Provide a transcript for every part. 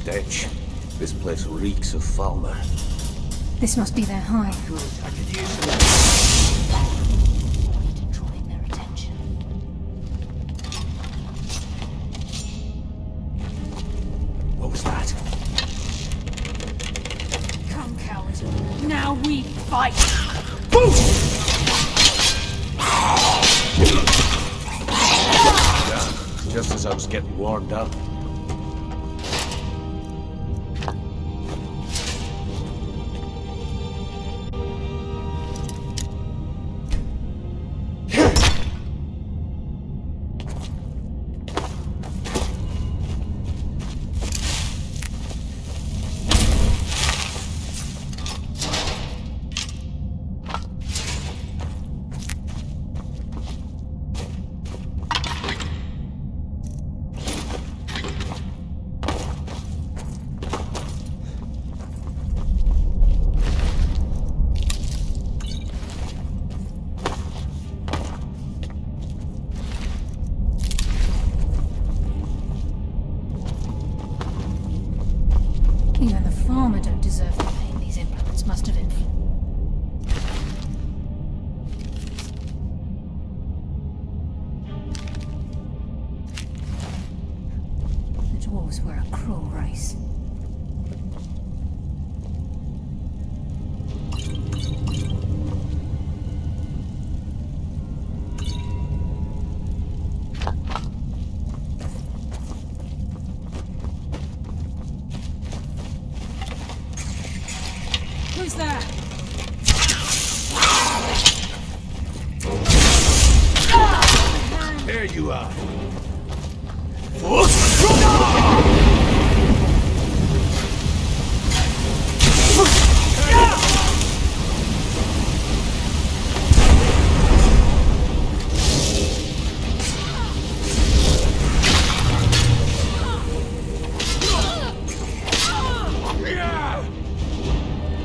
stench. This place reeks of Falmer. This must be their hive. Good, I could use some... Point drawing their attention. What was that? Come, cowards. Now we fight! Just as I was getting warmed up. Even the farmer don't deserve the pain these implements must have inflicted. The dwarves were a cruel race. Who's that? There you are.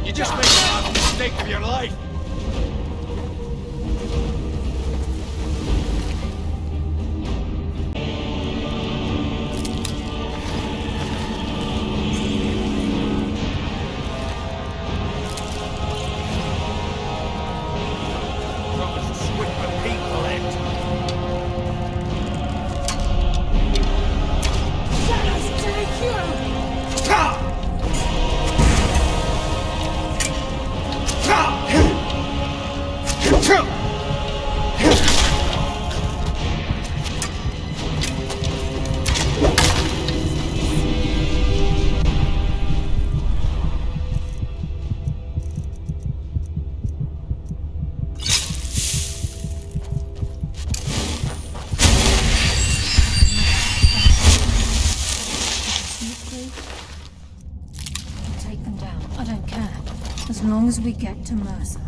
You just made the mistake of your life. Take them down. I don't care. As long as we get to Mercer.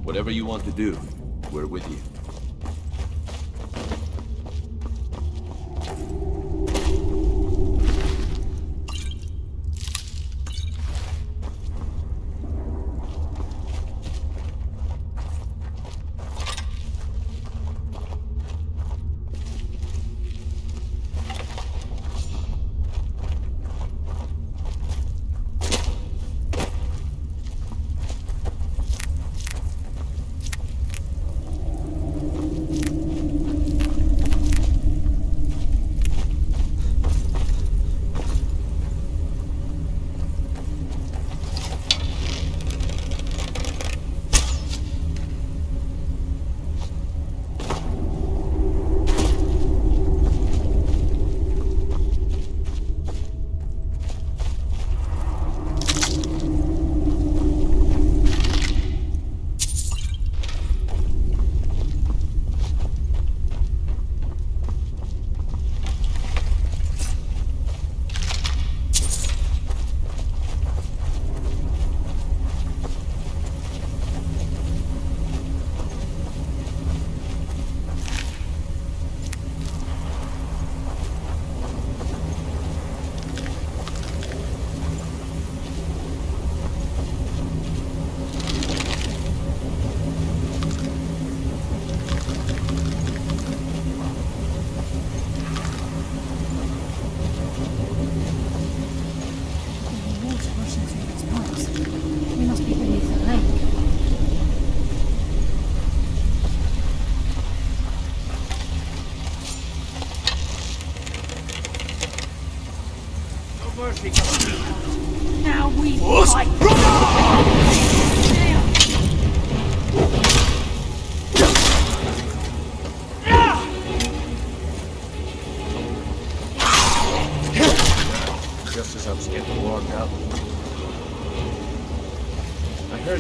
Whatever you want to do, we're with you.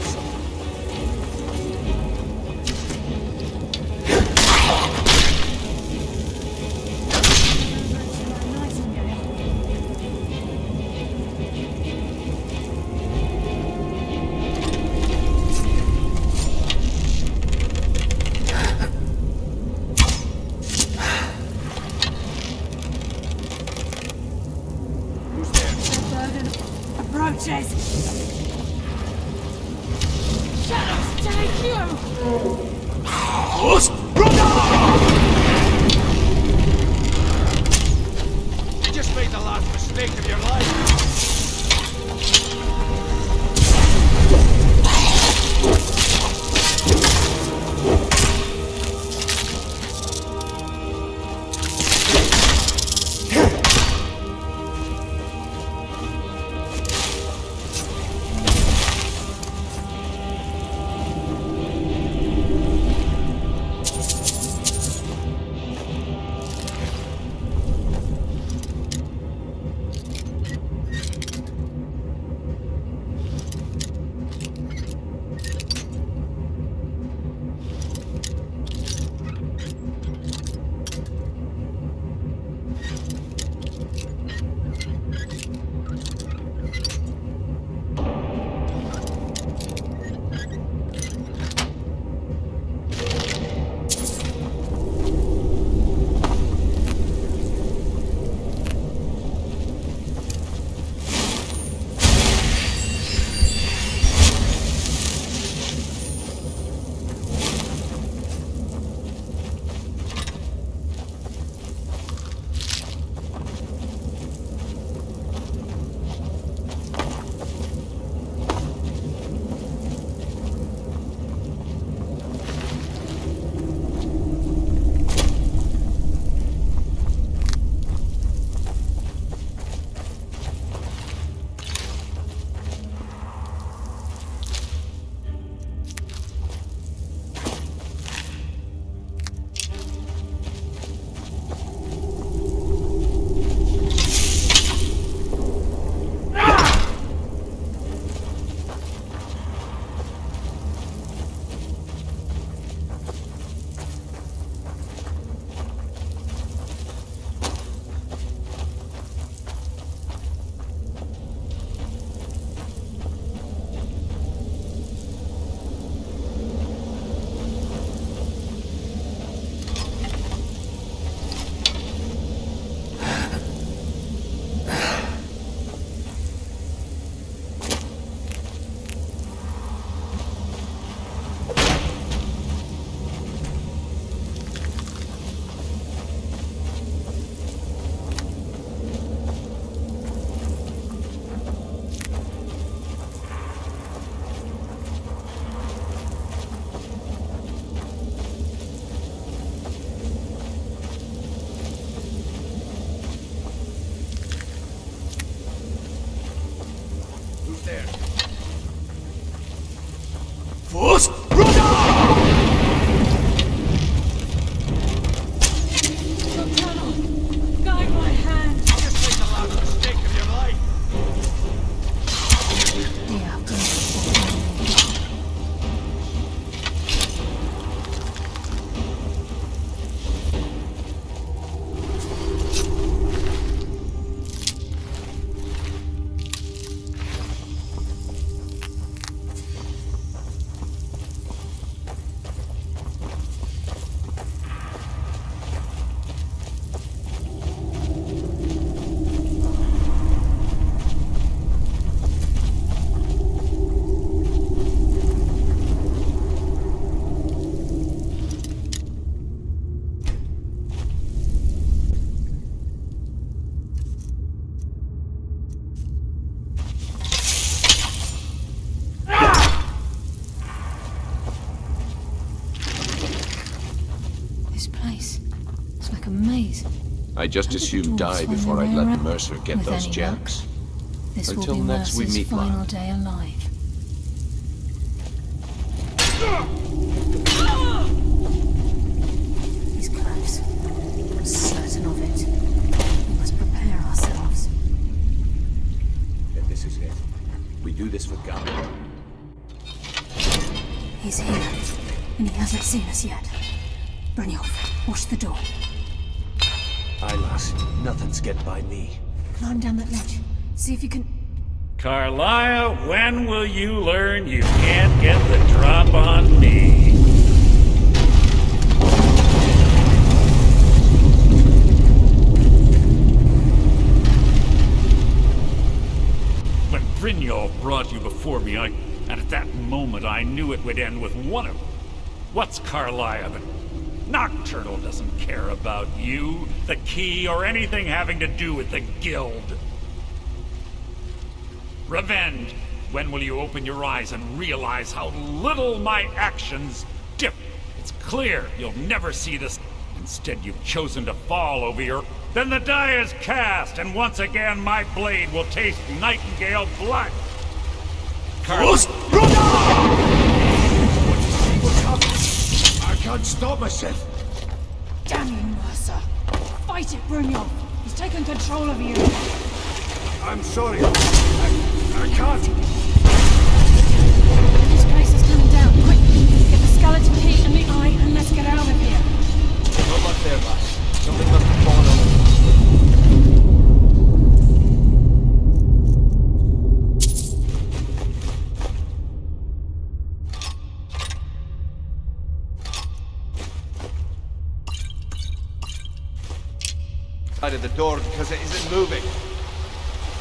guards. Who's there? Approaches! Shadows take you! You just made the last mistake of your life. I just assumed die before I'd let Mercer get those gems. This will Until be next we Mercer's meet, final lad. day alive. He's close. I'm certain of it. We must prepare ourselves. If this is it, we do this for Gambit. He's here, and he hasn't seen us yet. Brynjolf, watch the door. Aye, lass. Nothing's getting by me. Climb down that ledge. See if you can... Carlisle, when will you learn you can't get the drop on me? When Brynjolf brought you before me, and at that moment I knew it would end with one of... What's Carlisle? Nocturnal doesn't care about you, the key, or anything having to do with the guild. Revenge! When will you open your eyes and realize how little my actions differ? It's clear you'll never see this. Instead, you've chosen to fall over your... Then the die is cast, and once again my blade will taste nightingale blood. What's happening? I can't stop myself. Damn you, Mercer. Fight it, Brynjolf. He's taken control of you. I'm sorry. I can't. This place is coming down. Quick, get the skeleton key and the eye, and let's get out of here. Good luck there, lass. Something must have fallen over. Out of the door because it isn't moving.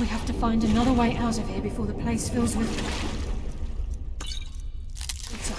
We have to find another way out of here before the place fills with... What's up?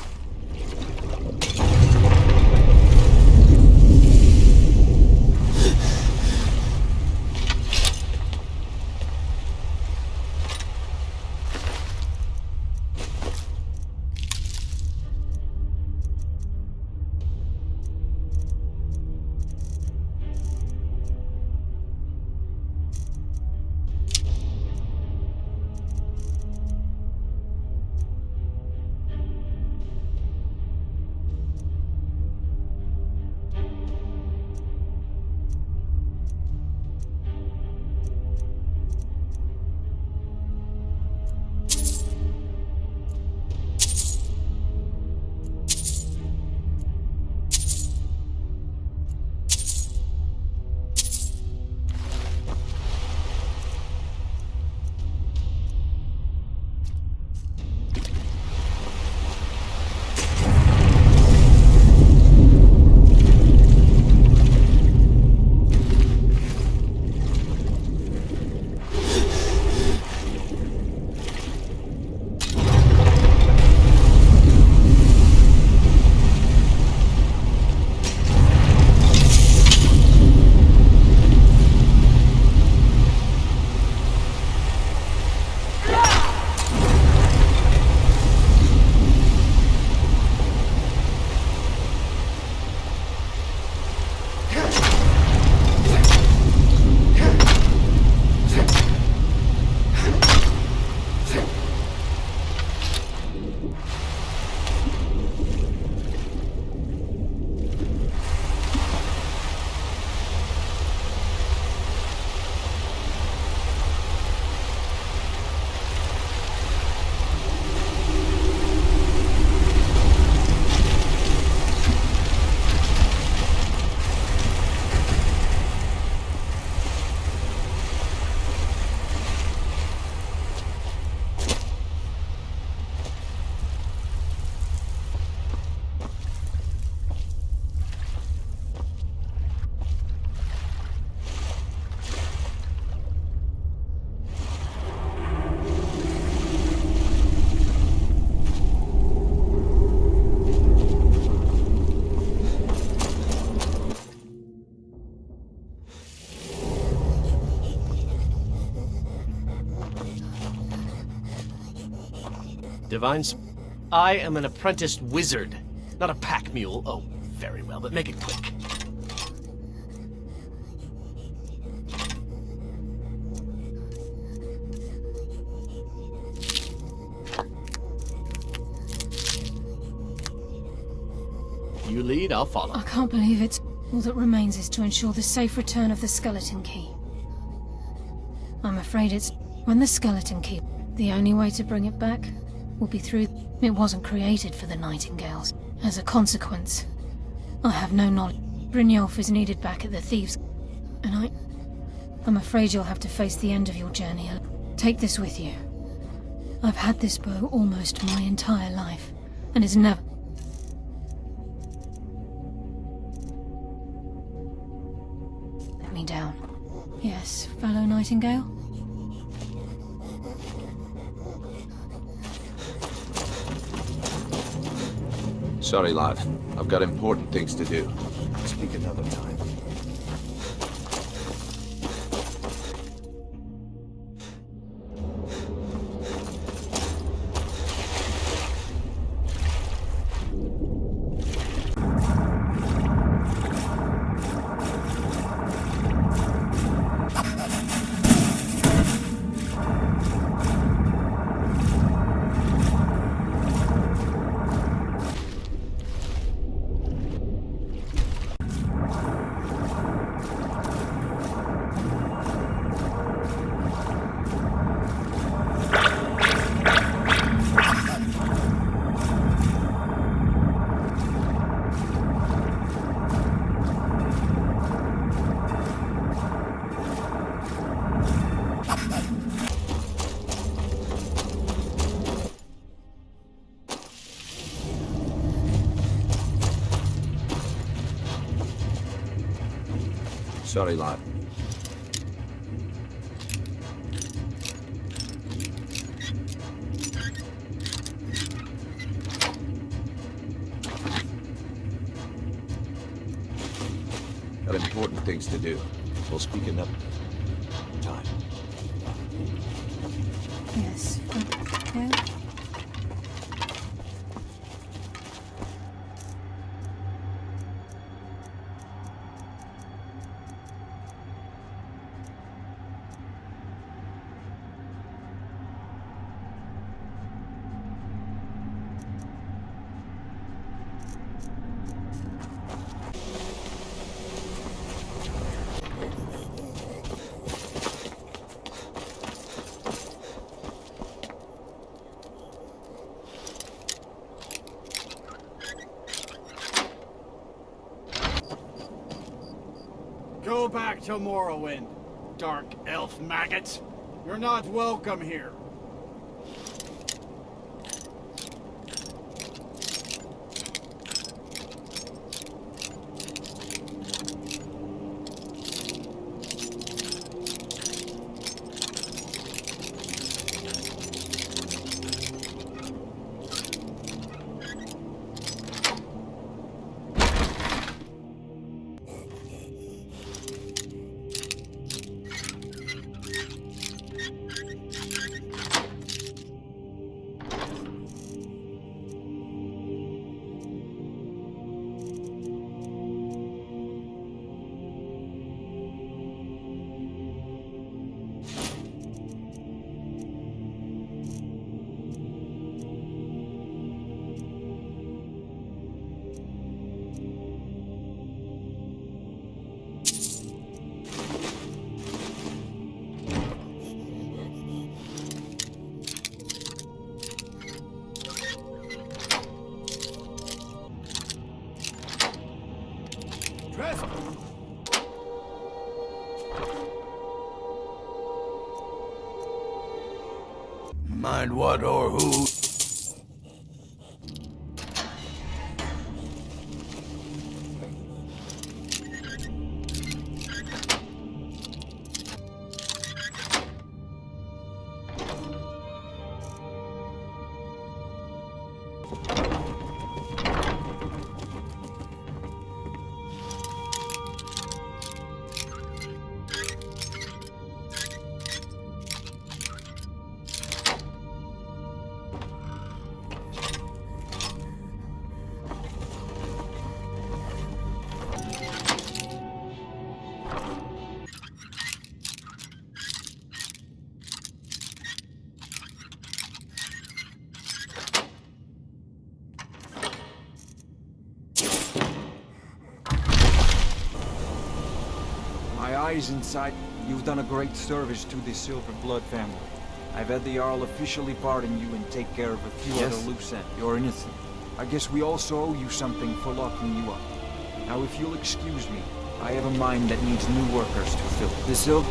Divines, I am an apprenticed wizard, not a pack mule. Oh, very well, but make it quick. You lead, I'll follow. I can't believe it. All that remains is to ensure the safe return of the skeleton key. I'm afraid it's... When the skeleton key... The only way to bring it back will be through It wasn't created for the nightingales. As a consequence, I have no knowledge. Brynjolf is needed back at the thieves, and I'm afraid you'll have to face the end of your journey. Take this with you. I've had this bow almost my entire life, and it's never... let me down. Yes, fellow nightingale? Sorry, lad. I've got important things to do. Speak another time. Sorry, lad. Got important things to do. We'll speak another time. Yes, okay. Go back to Morrowind, dark elf maggots. You're not welcome here. Mind what or who? My eyes inside. You've done a great service to the Silver Blood family. I've had the Jarl officially pardon you and take care of a few Yes. other loose ends. You're innocent. I guess we also owe you something for locking you up. Now, if you'll excuse me, I have a mine that needs new workers to fill. This hill...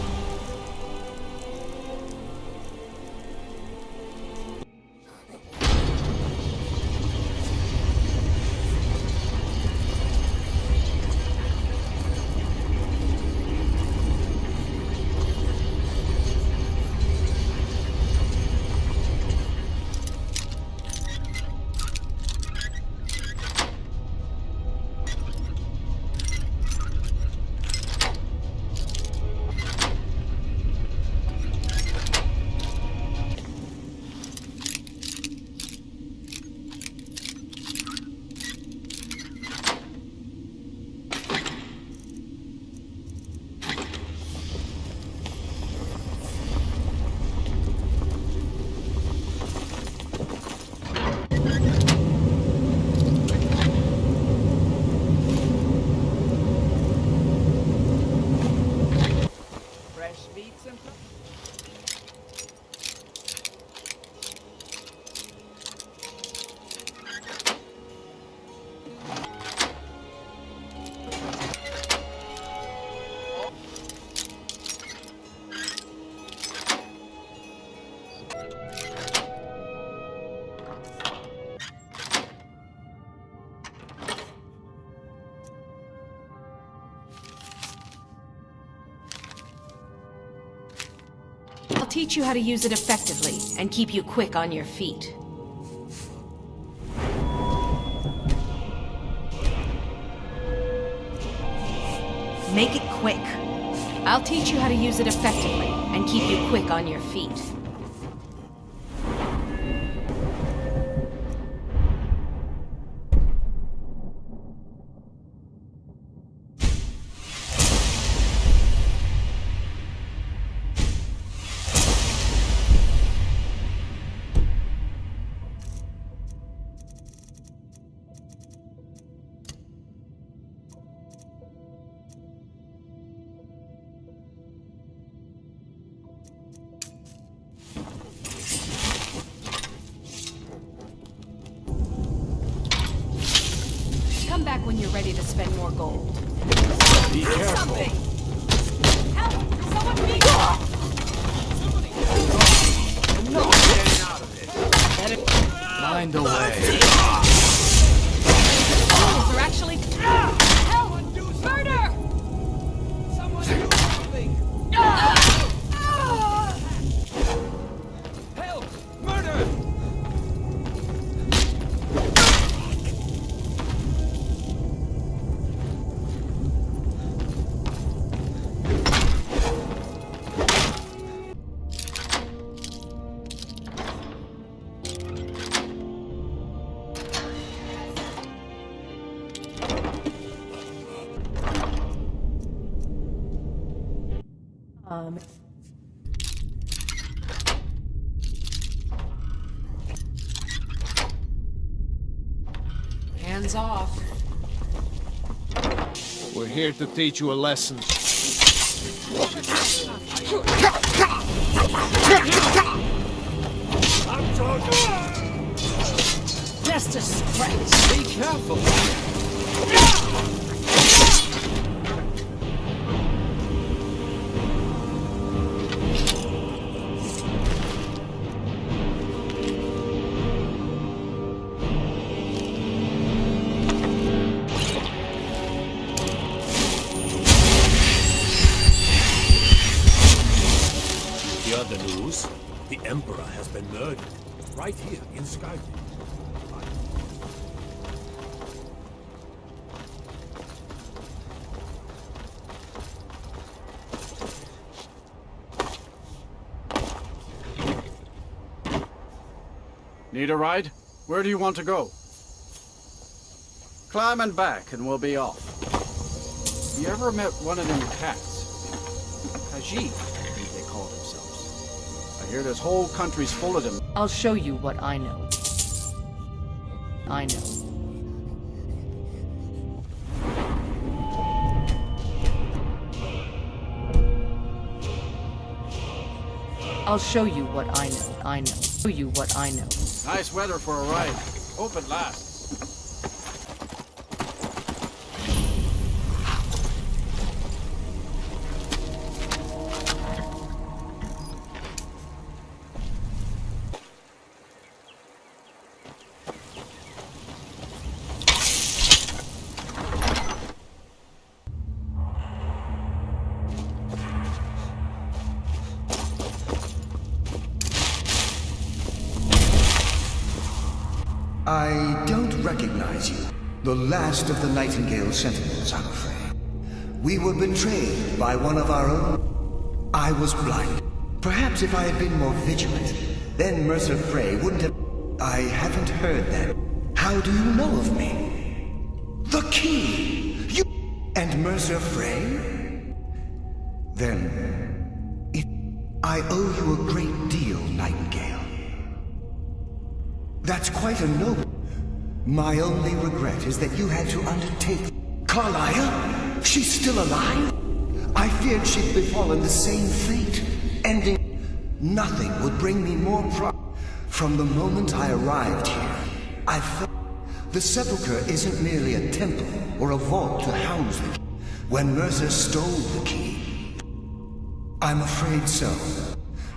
I'll teach you how to use it effectively and keep you quick on your feet. Make it quick. I'll teach you how to use it effectively and keep you quick on your feet. Come back when you're ready to spend more gold. Be careful. Help! Someone please! No getting out of it. Mind the way. They're actually... Help! Murder! Someone do something. Help! Murder! Hands off. We're here to teach you a lesson. I'm talking. Just a scratch. Be careful. Hear the news? The Emperor has been murdered. Right here in Skyrim. Need a ride? Where do you want to go? Climb and back and we'll be off. You ever met one of them cats? Khajiit, I think they call themselves. I hear this whole country's full of them. I'll show you what I know. I know. I'll show you what I know. Show you what I know. Nice weather for a ride. Hope it lasts. I don't recognize you. The last of the Nightingale Sentinels, I'm afraid. We were betrayed by one of our own. I was blind. Perhaps if I had been more vigilant, then Mercer Frey wouldn't have... I haven't heard that. How do you know of me? The key! You... And Mercer Frey? Then... I owe you a great deal, Nightingale. That's quite a noble... My only regret is that you had to undertake... Carlisle? She's still alive? I feared she'd befallen the same fate, ending... Nothing would bring me more From the moment I arrived here, I felt... The sepulchre isn't merely a temple or a vault to house the key. When Mercer stole the key... I'm afraid so.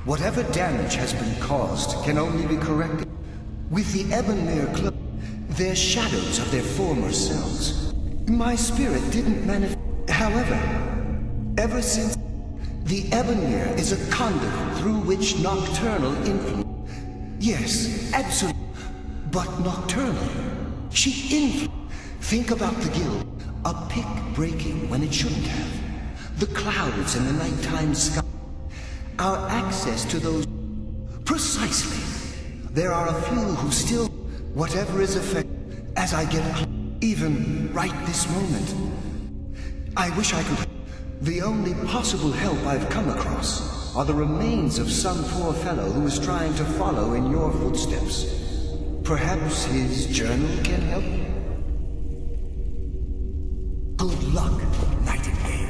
Whatever damage has been caused can only be corrected with the Ebonmere Club. They're shadows of their former selves. My spirit didn't manifest. However, ever since... The Ebonmere is a conduit through which nocturnal influence... Yes, absolutely. But nocturnal. Think about the guild. A pick breaking when it shouldn't have. The clouds in the nighttime sky. Our access to those... Precisely. There are a few who still... Whatever is affected, as I get... Even right this moment. I wish I could... The only possible help I've come across are the remains of some poor fellow who is trying to follow in your footsteps. Perhaps his journal can help? Good luck, Nightingale.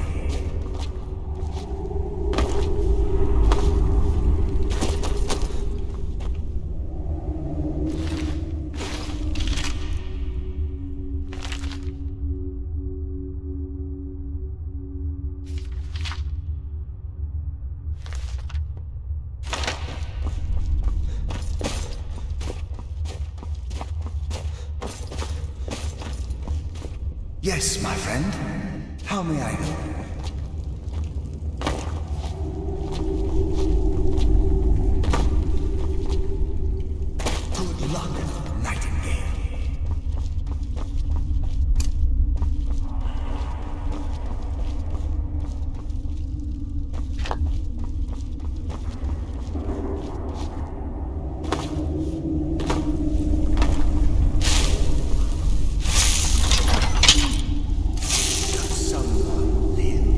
Yes, my friend. How may I help? Good luck, Nightingale. Someone live.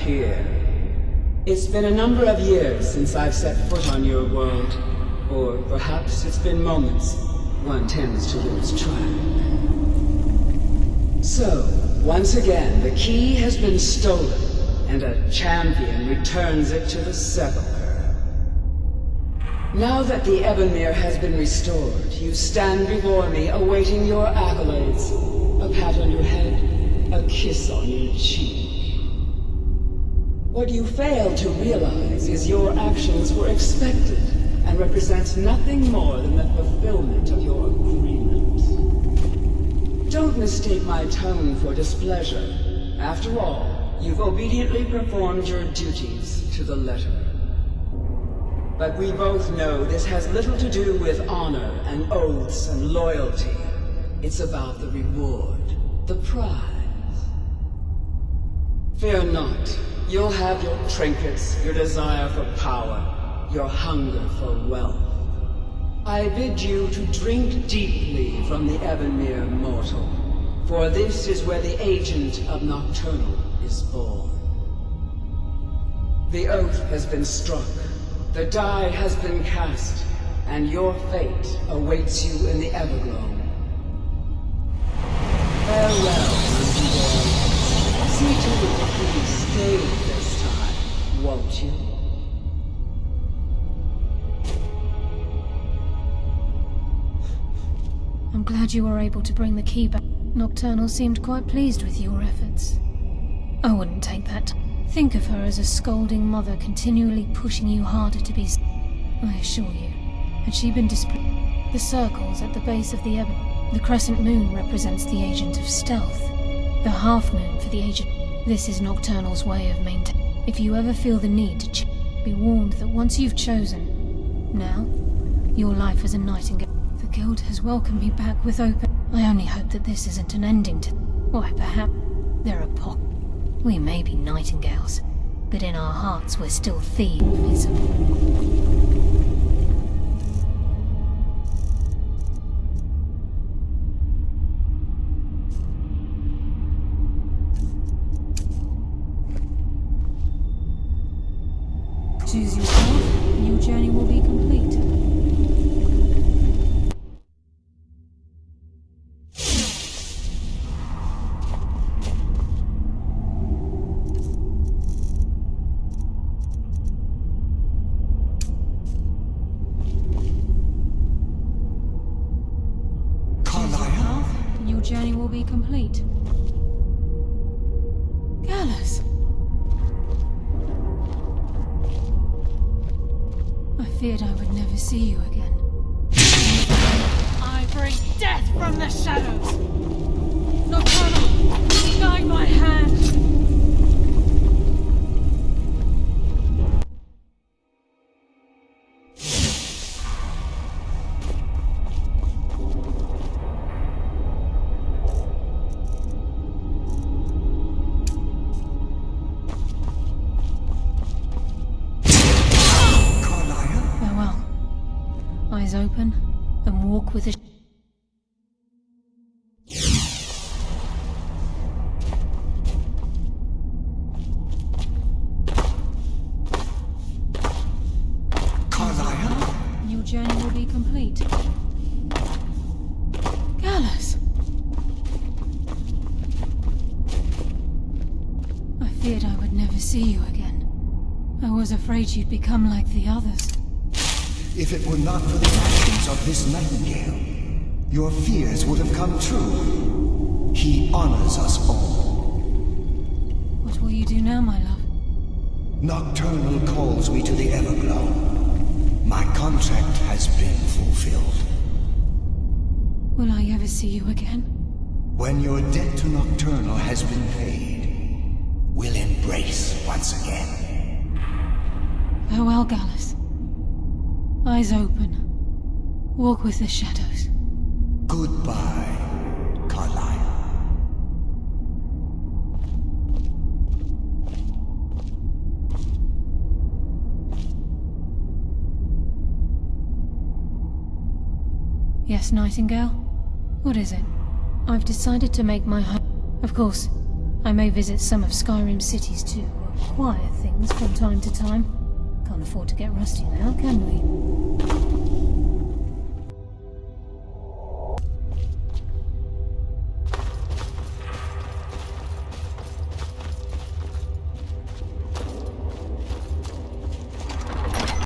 here. It's been a number of years since I've set foot on your world. Or perhaps it's been moments. One tends to lose track. So, once again, the key has been stolen, and a champion returns it to the sepulchre. Now that the Ebonmere has been restored, you stand before me awaiting your accolades. A pat on your head, a kiss on your cheek. What you fail to realize is your actions were expected and represent nothing more than the fulfillment of your agreement. Don't mistake my tone for displeasure. After all, you've obediently performed your duties to the letter. But we both know this has little to do with honor and oaths and loyalty. It's about the reward, the prize. Fear not. You'll have your trinkets, your desire for power, your hunger for wealth. I bid you to drink deeply from the Ebonmere mortal, for this is where the agent of Nocturnal is born. The oath has been struck. The die has been cast, and your fate awaits you in the Everglow. Farewell, Nightingale. See to it that you stay this time, won't you? I'm glad you were able to bring the key back. Nocturnal seemed quite pleased with your efforts. I wouldn't take that. Think of her as a scolding mother continually pushing you harder to be. I assure you, had she been displeased. The circles at the base of the ebon. The crescent moon represents the agent of stealth. The half moon for the agent. This is Nocturnal's way of maintaining. If you ever feel the need to be warned that once you've chosen, now, your life as a nightingale. The guild has welcomed me back with open. I only hope that this isn't an ending to. Why, perhaps there are pockets. We may be nightingales, but in our hearts we're still thieves. Choose yourself, and your journey will be complete. Your journey will be complete. Gallus! I feared I would never see you again. I bring death from the shadows! Nocturnal, guide my hand! Eyes open, and walk with a... Carlisle? Your journey will be complete. Gallus! I feared I would never see you again. I was afraid you'd become like the others. If it were not for the actions of this nightingale, your fears would have come true. He honors us all. What will you do now, my love? Nocturnal calls me to the Everglow. My contract has been fulfilled. Will I ever see you again? When your debt to Nocturnal has been paid, we'll embrace once again. Farewell, Gallus. Eyes open. Walk with the shadows. Goodbye, Carlisle. Yes, Nightingale? What is it? I've decided to make my home. Of course, I may visit some of Skyrim's cities too. quiet things from time to time. Can't afford to get rusty now, can we?